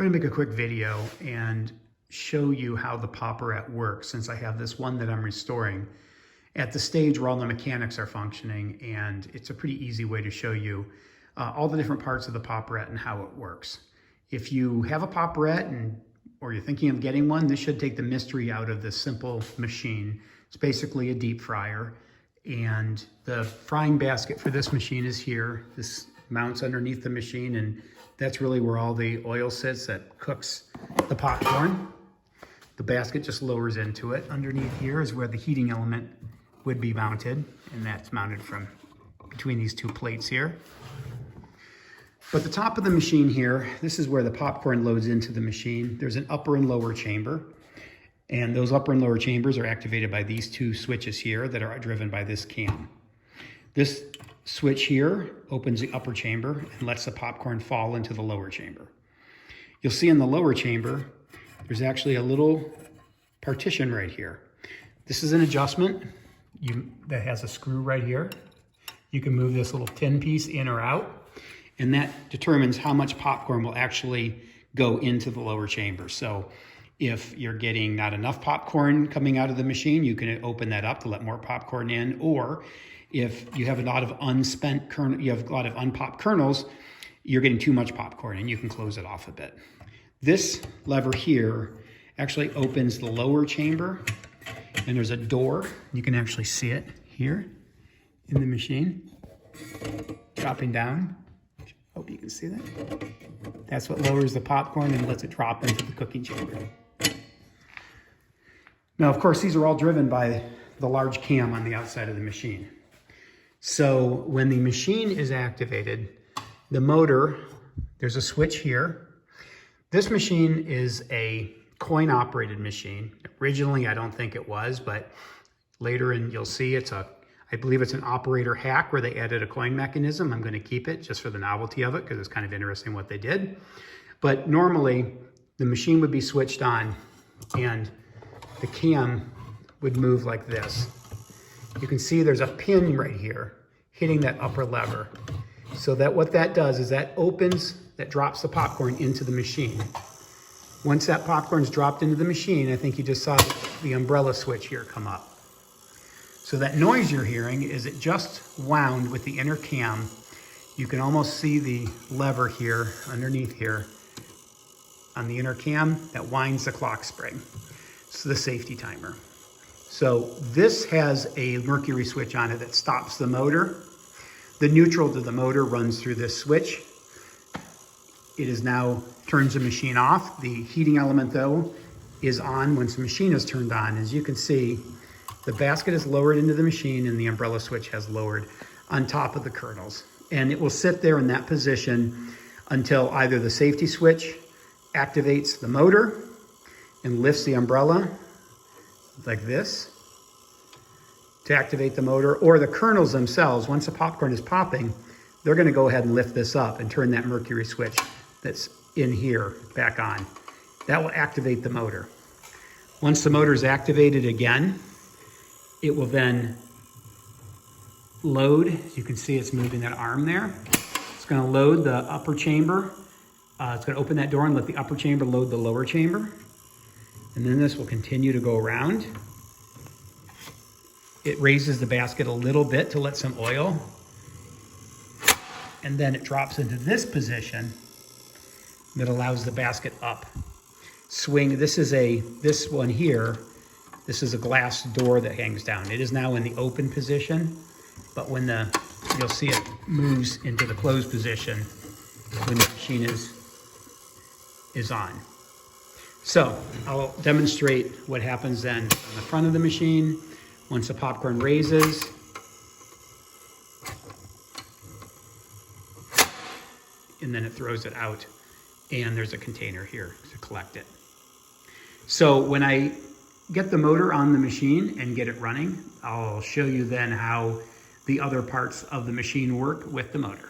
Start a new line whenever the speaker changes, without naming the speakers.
going to make a quick video and show you how the Popperette works, since I have this one that I'm restoring at the stage where all the mechanics are functioning, and it's a pretty easy way to show you all the different parts of the Popperette and how it works. If you have a Popperette or you're thinking of getting one, this should take the mystery out of this simple machine. It's basically a deep fryer, and the frying basket for this machine is here. This mounts underneath the machine, and that's really where all the oil sits that cooks the popcorn. The basket just lowers into it. Underneath here is where the heating element would be mounted, and that's mounted from between these two plates here. But the top of the machine here, this is where the popcorn loads into the machine. There's an upper and lower chamber, and those upper and lower chambers are activated by these two switches here that are driven by this cam. This switch here opens the upper chamber and lets the popcorn fall into the lower chamber. You'll see in the lower chamber, there's actually a little partition right here. This is an adjustment that has a screw right here. You can move this little tin piece in or out, and that determines how much popcorn will actually go into the lower chamber. So if you're getting not enough popcorn coming out of the machine, you can open that up to let more popcorn in. Or if you have a lot of unspent kernel, you have a lot of unpopped kernels, you're getting too much popcorn, and you can close it off a bit. This lever here actually opens the lower chamber, and there's a door. You can actually see it here in the machine, dropping down. Hope you can see that. That's what lowers the popcorn and lets it drop into the cooking chamber. Now, of course, these are all driven by the large cam on the outside of the machine. So when the machine is activated, the motor, there's a switch here. This machine is a coin-operated machine. Originally, I don't think it was, but later you'll see I believe it's an operator hack where they added a coin mechanism. I'm going to keep it just for the novelty of it because it's kind of interesting what they did. But normally, the machine would be switched on and the cam would move like this. You can see there's a pin right here hitting that upper lever. So that what that does is that drops the popcorn into the machine. Once that popcorn's dropped into the machine, I think you just saw the umbrella switch here come up. So that noise you're hearing is it just wound with the inner cam. You can almost see the lever here underneath here on the inner cam that winds the clock spring. It's the safety timer. So this has a mercury switch on it that stops the motor. The neutral to the motor runs through this switch. It is now turns the machine off. The heating element though is on once the machine is turned on. As you can see, the basket is lowered into the machine and the umbrella switch has lowered on top of the kernels. And it will sit there in that position until either the safety switch activates the motor and lifts the umbrella like this to activate the motor, or the kernels themselves, once the popcorn is popping, they're going to go ahead and lift this up and turn that mercury switch that's in here back on. That will activate the motor. Once the motor is activated again, it will then load. As you can see, it's moving that arm there. It's going to load the upper chamber. It's going to open that door and let the upper chamber load the lower chamber. And then this will continue to go around. It raises the basket a little bit to let some oil. And then it drops into this position that allows the basket up. Swing, this one here, this is a glass door that hangs down. It is now in the open position, but when you'll see it moves into the closed position when the machine is on. So I'll demonstrate what happens then on the front of the machine once the popcorn raises. And then it throws it out, and there's a container here to collect it. So when I get the motor on the machine and get it running, I'll show you then how the other parts of the machine work with the motor.